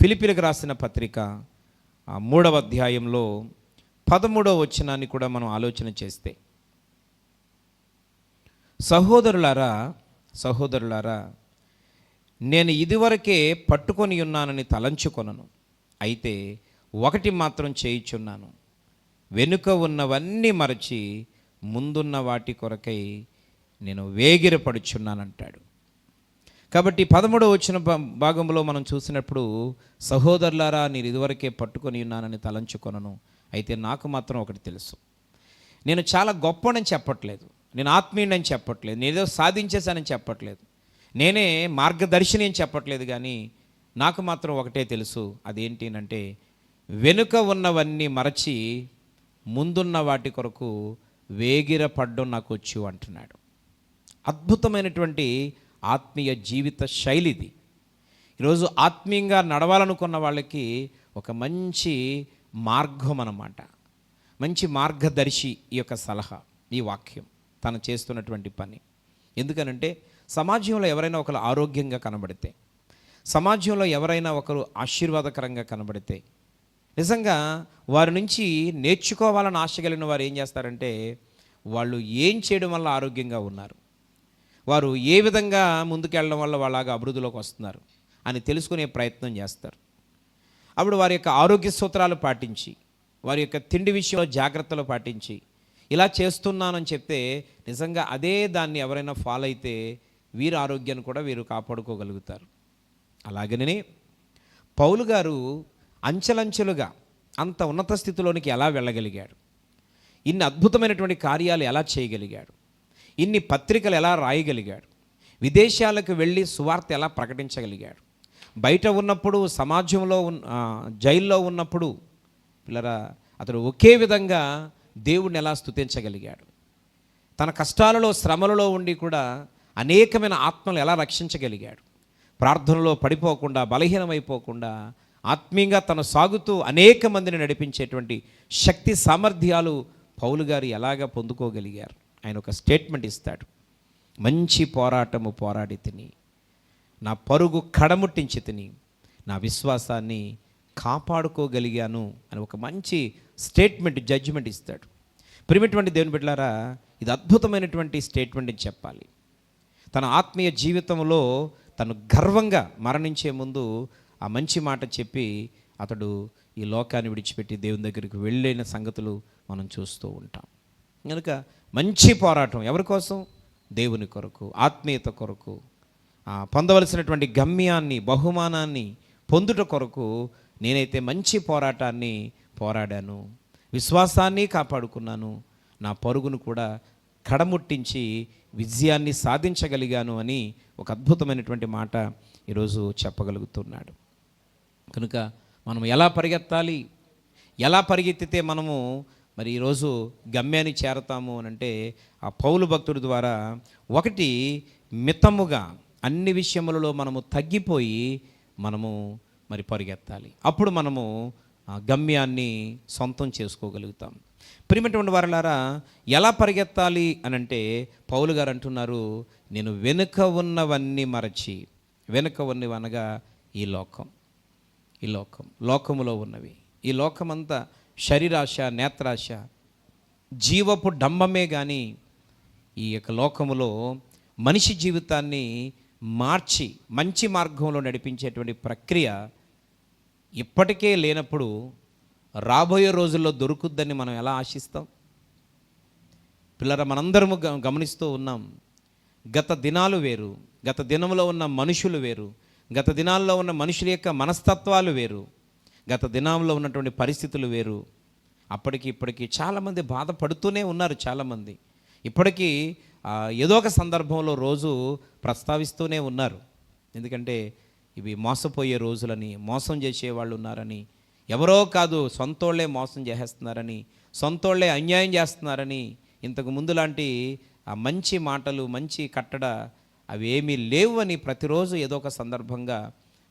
ఫిలిప్పీలకు రాసిన పత్రిక 3వ అధ్యాయంలో 13వ వచనాన్ని కూడా మనం ఆలోచన చేస్తే, సహోదరులారా నేను ఇదివరకే పట్టుకొని ఉన్నానని తలంచుకొనను, అయితే ఒకటి మాత్రం చేయుచున్నాను, వెనుక ఉన్నవన్నీ మరచి ముందున్న వాటి కొరకై నేను వేగిరపడుచున్నానంటాడు. కాబట్టి 13వ వచన భాగంలో మనం చూసినప్పుడు, సహోదరులారా నేను ఇదివరకే పట్టుకొని ఉన్నానని తలంచుకొనను, అయితే నాకు మాత్రం ఒకటి తెలుసు. నేను చాలా గొప్పనని చెప్పట్లేదు, నేను ఆత్మీయుడని చెప్పట్లేదు, నేనేదో సాధించేశానని చెప్పట్లేదు, నేనే మార్గదర్శిని అని చెప్పట్లేదు, కానీ నాకు మాత్రం ఒకటే తెలుసు. అదేంటి అంటే, వెనుక ఉన్నవన్నీ మరచి ముందున్న వాటి కొరకు వేగిరపడ్డం నాకు వచ్చు అంటున్నాడు. అద్భుతమైనటువంటి ఆత్మీయ జీవిత శైలిది. ఈరోజు ఆత్మీయంగా నడవాలనుకున్న వాళ్ళకి ఒక మంచి మార్గం అన్నమాట, మంచి మార్గదర్శి ఈ యొక్క సలహా, ఈ వాక్యం, తను చేస్తున్నటువంటి పని. ఎందుకనంటే సమాజంలో ఎవరైనా ఒకరు ఆరోగ్యంగా కనబడితే, సమాజంలో ఎవరైనా ఒకరు ఆశీర్వాదకరంగా కనబడితే, నిజంగా వారి నుంచి నేర్చుకోవాలని ఆశ కలిగిన వారు ఏం చేస్తారంటే, వాళ్ళు ఏం చేయడం వల్ల ఆరోగ్యంగా ఉన్నారు, వారు ఏ విధంగా ముందుకెళ్ళడం వల్ల వాళ్ళగా అభివృద్ధిలోకి వస్తున్నారు అని తెలుసుకునే ప్రయత్నం చేస్తారు. అప్పుడు వారి యొక్క ఆరోగ్య సూత్రాలు పాటించి, వారి యొక్క తిండి విషయంలో జాగ్రత్తలు పాటించి, ఇలా చేస్తున్నానని చెప్తే నిజంగా అదే దాన్ని ఎవరైనా ఫాలో అయితే వీరి ఆరోగ్యాన్ని కూడా వీరు కాపాడుకోగలుగుతారు. అలాగనే పౌలు గారు అంచెలంచెలుగా అంత ఉన్నత స్థితిలోనికి ఎలా వెళ్ళగలిగాడు, ఇన్ని అద్భుతమైనటువంటి కార్యాలు ఎలా చేయగలిగాడు, ఇన్ని పత్రికలు ఎలా రాయగలిగాడు, విదేశాలకు వెళ్ళి సువార్త ఎలా ప్రకటించగలిగాడు, బయట ఉన్నప్పుడు సమాజంలో జైల్లో ఉన్నప్పుడు పిల్లరా అతడు ఒకే విధంగా దేవుణ్ణి ఎలా స్తుతించగలిగాడు, తన కష్టాలలో శ్రమలలో ఉండి కూడా అనేకమైన ఆత్మలు ఎలా రక్షించగలిగాడు, ప్రార్థనలో పడిపోకుండా బలహీనమైపోకుండా ఆత్మీయంగా తను సాగుతూ అనేక మందిని నడిపించేటువంటి శక్తి సామర్థ్యాలు పౌలు గారు ఎలాగ పొందుకోగలిగారు. ఆయన ఒక స్టేట్మెంట్ ఇస్తాడు, మంచి పోరాటము పోరాడి తిని, నా పరుగు కడముట్టించి తిని, నా విశ్వాసాన్ని కాపాడుకోగలిగాను అని ఒక మంచి స్టేట్మెంట్, జడ్జిమెంట్ ఇస్తాడు. ప్రియమైనటువంటి దేవుని బిడ్డలారా, ఇది అద్భుతమైనటువంటి స్టేట్మెంట్ అని చెప్పాలి. తన ఆత్మీయ జీవితంలో తను గర్వంగా మరణించే ముందు ఆ మంచి మాట చెప్పి అతడు ఈ లోకాన్ని విడిచిపెట్టి దేవుని దగ్గరికి వెళ్ళిన సంగతులు మనం చూస్తూ ఉంటాం. కనుక మంచి పోరాటం ఎవరి కోసం? దేవుని కొరకు, ఆత్మీయత కొరకు, పొందవలసినటువంటి గమ్యాన్ని, బహుమానాన్ని పొందుట కొరకు నేనైతే మంచి పోరాటాన్ని పోరాడాను, విశ్వాసాన్ని కాపాడుకున్నాను, నా పరుగును కూడా కడముట్టించి విజయాన్ని సాధించగలిగాను అని ఒక అద్భుతమైనటువంటి మాట ఈరోజు చెప్పగలుగుతున్నాడు. కనుక మనం ఎలా పరిగెత్తాలి, ఎలా పరిగెత్తితే మనము మరి ఈరోజు గమ్యాన్ని చేరతాము అని అంటే, ఆ పౌలు భక్తుడి ద్వారా ఒకటి, మితముగా అన్ని విషయములలో మనము తగ్గిపోయి మనము మరి పరిగెత్తాలి. అప్పుడు మనము గమ్యాన్ని సొంతం చేసుకోగలుగుతాం. ప్రియమైనటువంటి వారలారా, ఎలా పరిగెత్తాలి అని అంటే పౌలు గారు అంటున్నారు, నేను వెనుక ఉన్నవన్నీ మరచి, వెనుక ఉన్నవి అనగా ఈ లోకములో ఉన్నవి, ఈ లోకమంతా శరీరాశ, నేత్రాశ, జీవపు డంబమే. కానీ ఈ యొక్క లోకములో మనిషి జీవితాన్ని మార్చి మంచి మార్గంలో నడిపించేటువంటి ప్రక్రియ ఇప్పటికే లేనప్పుడు రాబోయే రోజుల్లో దొరుకుద్దని మనం ఎలా ఆశిస్తాం? పిల్లరా, మనందరము గమనిస్తూ ఉన్నాం. గత దినాలు వేరు, గత దినంలో ఉన్న మనుషులు వేరు, గత దినాల్లో ఉన్న మనుషుల యొక్క మనస్తత్వాలు వేరు, గత దినంలో ఉన్నటువంటి పరిస్థితులు వేరు. అప్పటికి ఇప్పటికీ చాలామంది బాధపడుతూనే ఉన్నారు. చాలామంది ఇప్పటికీ ఏదో ఒక సందర్భంలో రోజు ప్రస్తావిస్తూనే ఉన్నారు. ఎందుకంటే ఇవి మోసపోయే రోజులని, మోసం చేసేవాళ్ళు ఉన్నారని, ఎవరో కాదు సొంతోళ్లే మోసం చేసేస్తున్నారని, సొంతోళ్లే అన్యాయం చేస్తున్నారని, ఇంతకు ముందు లాంటి ఆ మంచి మాటలు, మంచి కట్టడ అవి ఏమీ లేవు అని ప్రతిరోజు ఏదో ఒక సందర్భంగా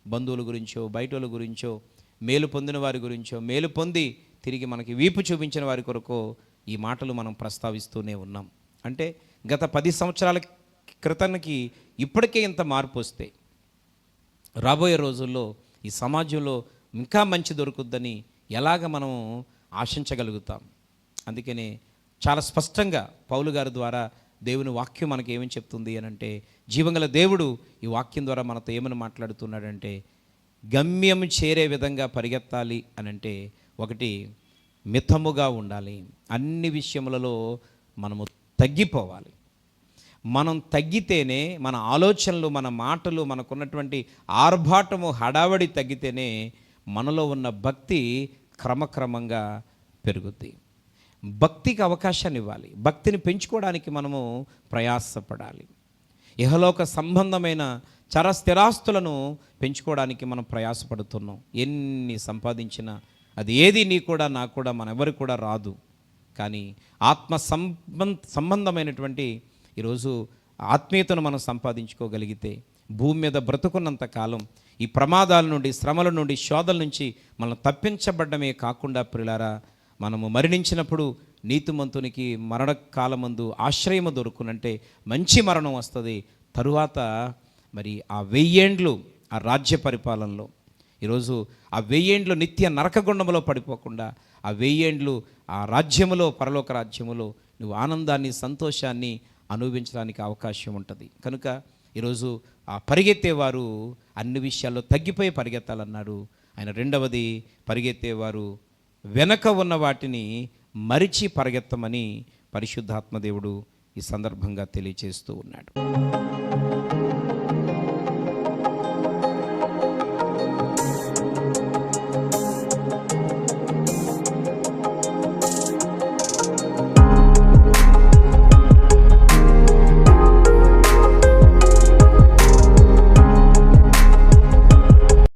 బంధువుల గురించో, బయటోళ్ళ గురించో, మేలు పొందిన వారి గురించో, మేలు పొంది తిరిగి మనకి వీపు చూపించిన వారి కొరకు ఈ మాటలు మనం ప్రస్తావిస్తూనే ఉన్నాం. అంటే గత 10 సంవత్సరాల క్రితానికి ఇప్పటికే ఇంత మార్పు వస్తే రాబోయే రోజుల్లో ఈ సమాజంలో ఇంకా మంచి దొరుకుద్దని ఎలాగ మనం ఆశించగలుగుతాం? అందుకనే చాలా స్పష్టంగా పౌలు గారి ద్వారా దేవుని వాక్యం మనకి ఏమని చెప్తుంది అని అంటే, జీవంగల దేవుడు ఈ వాక్యం ద్వారా మనతో ఏమని మాట్లాడుతున్నాడంటే, గమ్యం చేరే విధంగా పరిగెత్తాలి అని అంటే, ఒకటి మితముగా ఉండాలి. అన్ని విషయములలో మనము తగ్గిపోవాలి. మనం తగ్గితేనే మన ఆలోచనలు, మన మాటలు, మనకున్నటువంటి ఆర్భాటము, హడావడి తగ్గితేనే మనలో ఉన్న భక్తి క్రమక్రమంగా పెరుగుద్ది. భక్తికి అవకాశాన్ని ఇవ్వాలి. భక్తిని పెంచుకోవడానికి మనము ప్రయాసపడాలి. ఇహలోక సంబంధమైన స్థిరాస్తులను పెంచుకోవడానికి మనం ప్రయాసపడుతున్నాం. ఎన్ని సంపాదించినా అది ఏది నీ కూడా నాకు కూడా మనెవరికి కూడా రాదు. కానీ ఆత్మ సంబంధమైనటువంటి ఈరోజు ఆత్మీయతను మనం సంపాదించుకోగలిగితే, భూమి మీద బ్రతుకున్నంత కాలం ఈ ప్రమాదాల నుండి, శ్రమల నుండి, శోధల నుంచి మనం తప్పించబడ్డమే కాకుండా ప్రియులారా, మనము మరణించినప్పుడు నీతిమంతునికి మరణకాలమందు ఆశ్రయము దొరుకునంటే మంచి మరణం వస్తుంది. తరువాత మరి ఆ 1000 ఏండ్లు ఆ రాజ్య పరిపాలనలో, ఈరోజు ఆ 1000 ఏండ్లు నిత్య నరకగుండంలో పడిపోకుండా ఆ 1000 ఏండ్లు ఆ రాజ్యములో, పరలోక రాజ్యములో నువ్వు ఆనందాన్ని, సంతోషాన్ని అనుభవించడానికి అవకాశం ఉంటుంది. కనుక ఈరోజు ఆ పరిగెత్తేవారు అన్ని విషయాల్లో తగ్గిపోయి పరిగెత్తాలన్నాడు ఆయన. రెండవది, పరిగెత్తేవారు వెనక ఉన్న వాటిని మరిచి పరిగెత్తమని పరిశుద్ధాత్మదేవుడు ఈ సందర్భంగా తెలియచేస్తూ ఉన్నాడు.